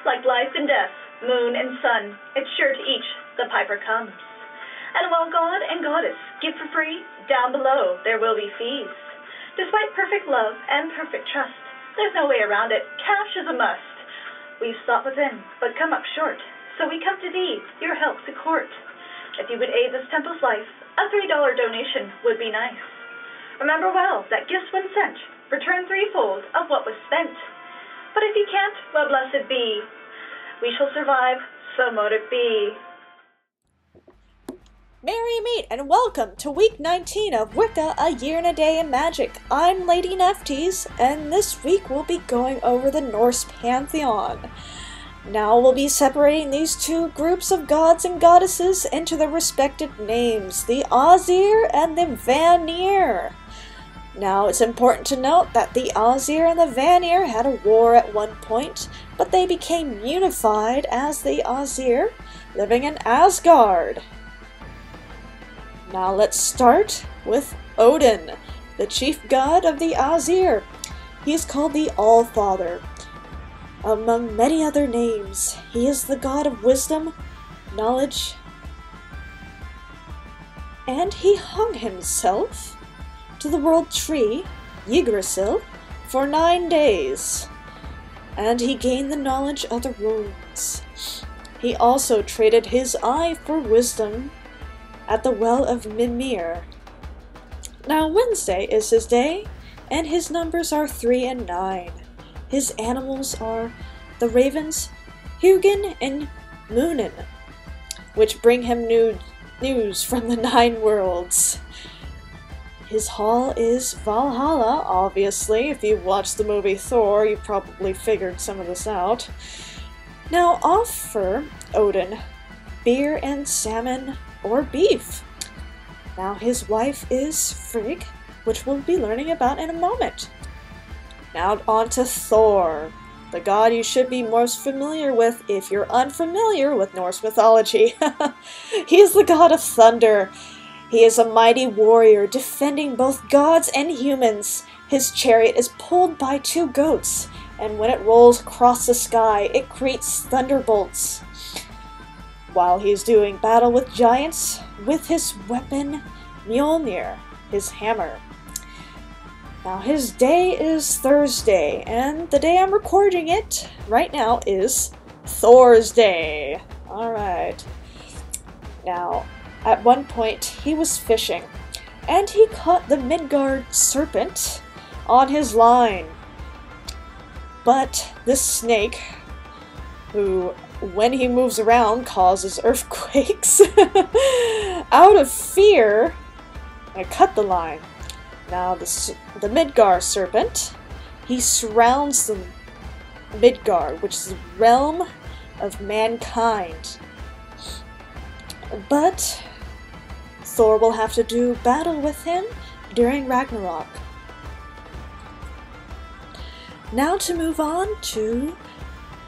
Like life and death, moon and sun, it's sure to each the piper comes. And while God and Goddess give for free, down below there will be fees. Despite perfect love and perfect trust, there's no way around it. Cash is a must. We've sought within, but come up short. So we come to thee, your help to court. If you would aid this temple's life, a $3 donation would be nice. Remember well that gifts when sent return threefold of what was spent. But if you can't, well, blessed be. We shall survive, so mote it be. Merry meet and welcome to week 19 of Wicca, A Year and a Day in Magic. I'm Lady Nefties, and this week we'll be going over the Norse Pantheon. Now we'll be separating these two groups of gods and goddesses into their respective names, the Azir and the Vanir. Now it's important to note that the Azir and the Vanir had a war at one point, but they became unified as the Azir, living in Asgard. Now let's start with Odin, the chief god of the Azir. He is called the All-Father. Among many other names, he is the god of wisdom, knowledge, and he hung himself to the world tree, Yggdrasil, for 9 days, and he gained the knowledge of the runes. He also traded his eye for wisdom at the well of Mimir. Now Wednesday is his day, and his numbers are 3 and 9. His animals are the ravens, Hugin and Munin, which bring him news from the 9 worlds. His hall is Valhalla, obviously. If you watched the movie Thor, you probably figured some of this out. Now offer Odin beer and salmon or beef. Now his wife is Frigg, which we'll be learning about in a moment. Now on to Thor, the god you should be most familiar with if you're unfamiliar with Norse mythology. He is the god of thunder. He is a mighty warrior, defending both gods and humans. His chariot is pulled by 2 goats, and when it rolls across the sky, it creates thunderbolts. While he is doing battle with giants, with his weapon, Mjolnir, his hammer. Now his day is Thursday, and the day I'm recording it right now is Thor's Day. Alright. Now, at one point, he was fishing, and he caught the Midgard serpent on his line. But this snake, who, when he moves around, causes earthquakes, out of fear, I cut the line. Now, the Midgard serpent, he surrounds the Midgard, which is the realm of mankind. But Thor will have to do battle with him during Ragnarok. Now to move on to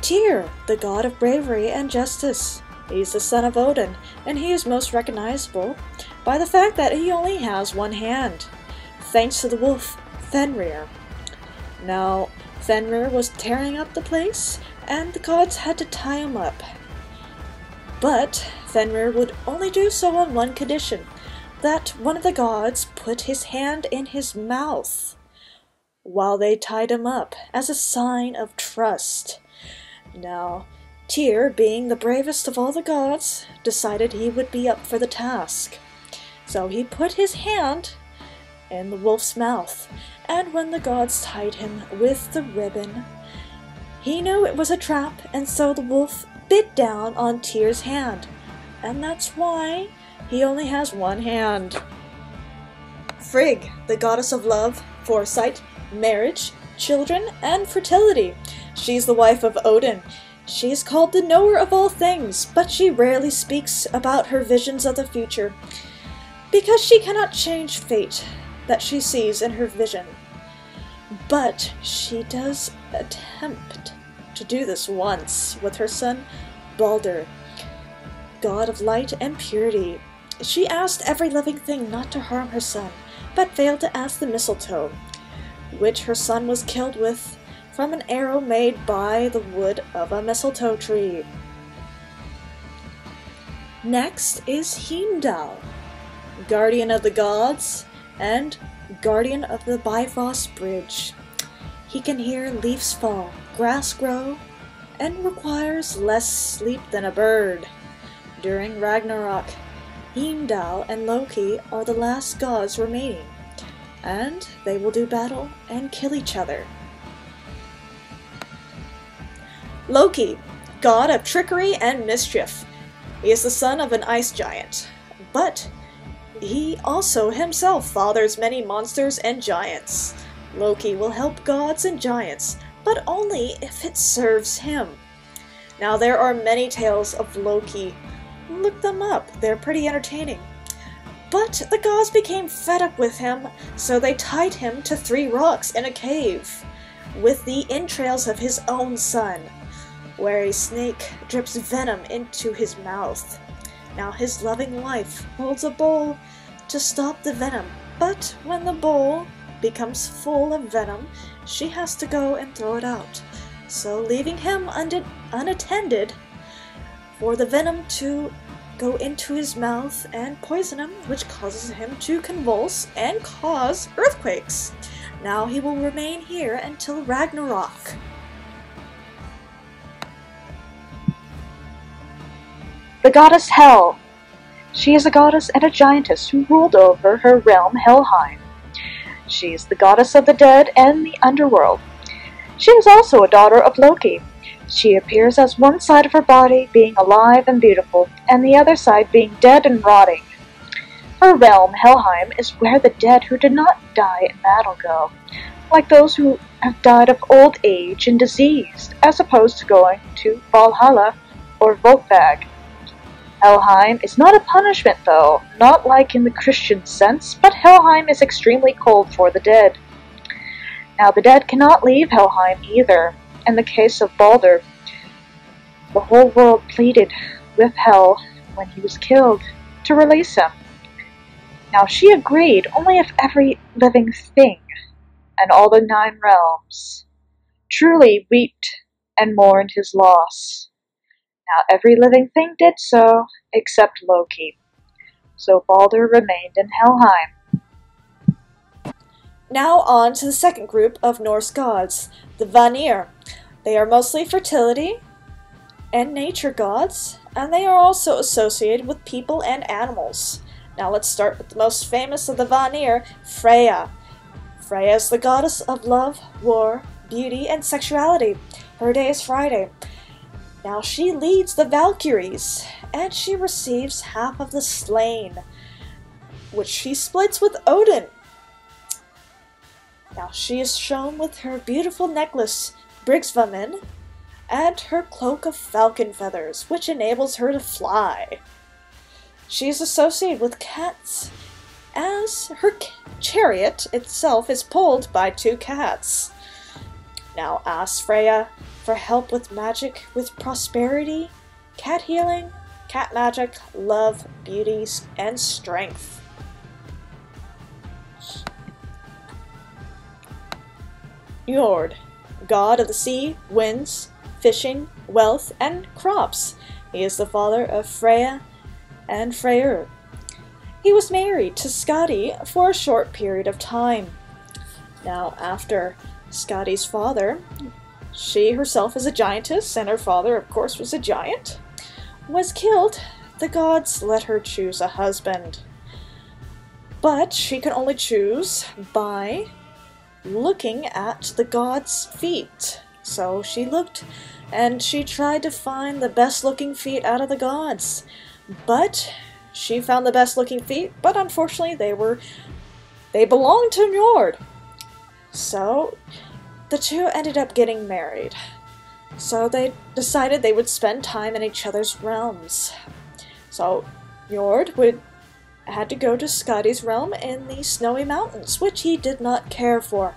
Tyr, the god of bravery and justice. He's the son of Odin, and he is most recognizable by the fact that he only has one hand, thanks to the wolf Fenrir. Now, Fenrir was tearing up the place, and the gods had to tie him up. But Fenrir would only do so on one condition, that one of the gods put his hand in his mouth while they tied him up, as a sign of trust. Now, Tyr, being the bravest of all the gods, decided he would be up for the task. So he put his hand in the wolf's mouth, and when the gods tied him with the ribbon, he knew it was a trap, and so the wolf bit down on Tyr's hand, and that's why he only has one hand. Frigg, the goddess of love, foresight, marriage, children, and fertility. She's the wife of Odin. She is called the knower of all things, but she rarely speaks about her visions of the future, because she cannot change fate that she sees in her vision. But she does attempt to do this once with her son Balder, god of light and purity. She asked every living thing not to harm her son, but failed to ask the mistletoe, which her son was killed with from an arrow made by the wood of a mistletoe tree. Next is Heimdall, guardian of the gods and guardian of the Bifrost Bridge. He can hear leaves fall, grass grow, and requires less sleep than a bird. During Ragnarok, Heimdall and Loki are the last gods remaining, and they will do battle and kill each other. Loki, god of trickery and mischief. He is the son of an ice giant, but he also himself fathers many monsters and giants. Loki will help gods and giants, but only if it serves him. Now there are many tales of Loki. Look them up, they're pretty entertaining. But the gods became fed up with him, so they tied him to 3 rocks in a cave, with the entrails of his own son, where a snake drips venom into his mouth. Now his loving wife holds a bowl to stop the venom, but when the bowl becomes full of venom, she has to go and throw it out, so leaving him unattended for the venom to go into his mouth and poison him, which causes him to convulse and cause earthquakes. Now he will remain here until Ragnarok. The goddess Hel. She is a goddess and a giantess who ruled over her realm Helheim. She is the goddess of the dead and the underworld. She is also a daughter of Loki. She appears as one side of her body being alive and beautiful, and the other side being dead and rotting. Her realm, Helheim, is where the dead who did not die in battle go, like those who have died of old age and disease, as opposed to going to Valhalla or Volkvag. Helheim is not a punishment, though, not like in the Christian sense, but Helheim is extremely cold for the dead. Now, the dead cannot leave Helheim either. In the case of Balder, the whole world pleaded with Hel when he was killed to release him. Now, she agreed only if every living thing and all the 9 realms truly wept and mourned his loss. Now, every living thing did so, except Loki. So Balder remained in Helheim. Now on to the second group of Norse gods, the Vanir. They are mostly fertility and nature gods, and they are also associated with people and animals. Now let's start with the most famous of the Vanir, Freya. Freya is the goddess of love, war, beauty, and sexuality. Her day is Friday. Now she leads the Valkyries, and she receives half of the slain, which she splits with Odin. Now she is shown with her beautiful necklace, Brigsvamin, and her cloak of falcon feathers, which enables her to fly. She is associated with cats, as her chariot itself is pulled by 2 cats. Now ask Freya for help with magic, with prosperity, cat healing, cat magic, love, beauty, and strength. Njord, god of the sea, winds, fishing, wealth, and crops. He is the father of Freya and Freyr. He was married to Skadi for a short period of time. Now, after Skadi's father, she herself is a giantess, and her father, of course, was a giant, was killed, the gods let her choose a husband. But she could only choose by looking at the god's feet. So she looked, and she tried to find the best-looking feet out of the gods. But she found the best-looking feet, but unfortunately they belonged to Njord. So the 2 ended up getting married. So they decided they would spend time in each other's realms. So Njord had to go to Skadi's realm in the snowy mountains, which he did not care for.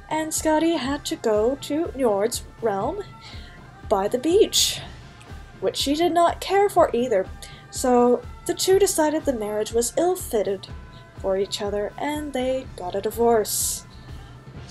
And Skadi had to go to Njord's realm by the beach, which she did not care for either. So the 2 decided the marriage was ill-fitted for each other, and they got a divorce.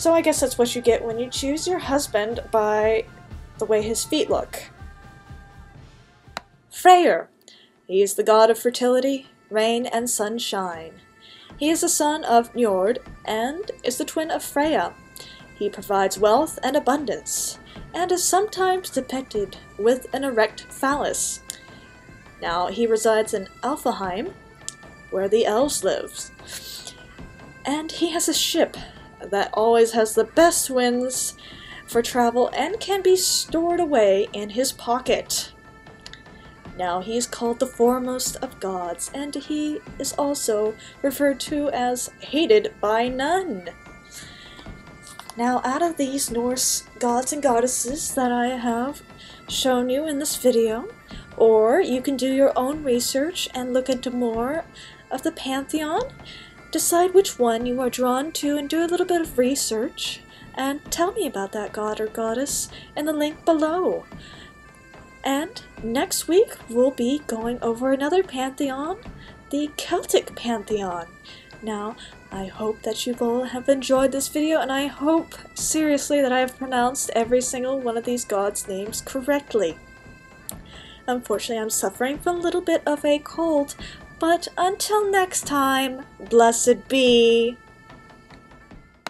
So I guess that's what you get when you choose your husband by the way his feet look. Freyr. He is the god of fertility, rain, and sunshine. He is the son of Njord and is the twin of Freya. He provides wealth and abundance, and is sometimes depicted with an erect phallus. Now, he resides in Alfheim, where the elves live. And he has a ship that always has the best winds for travel and can be stored away in his pocket. Now, he is called the foremost of gods, and he is also referred to as hated by none. Now, out of these Norse gods and goddesses that I have shown you in this video, or you can do your own research and look into more of the Pantheon, decide which one you are drawn to and do a little bit of research, and tell me about that god or goddess in the link below. And next week we'll be going over another pantheon, the Celtic Pantheon. Now, I hope that you all have enjoyed this video, and I hope, seriously, that I have pronounced every single one of these gods' names correctly. Unfortunately, I'm suffering from a little bit of a cold, but until next time, blessed be!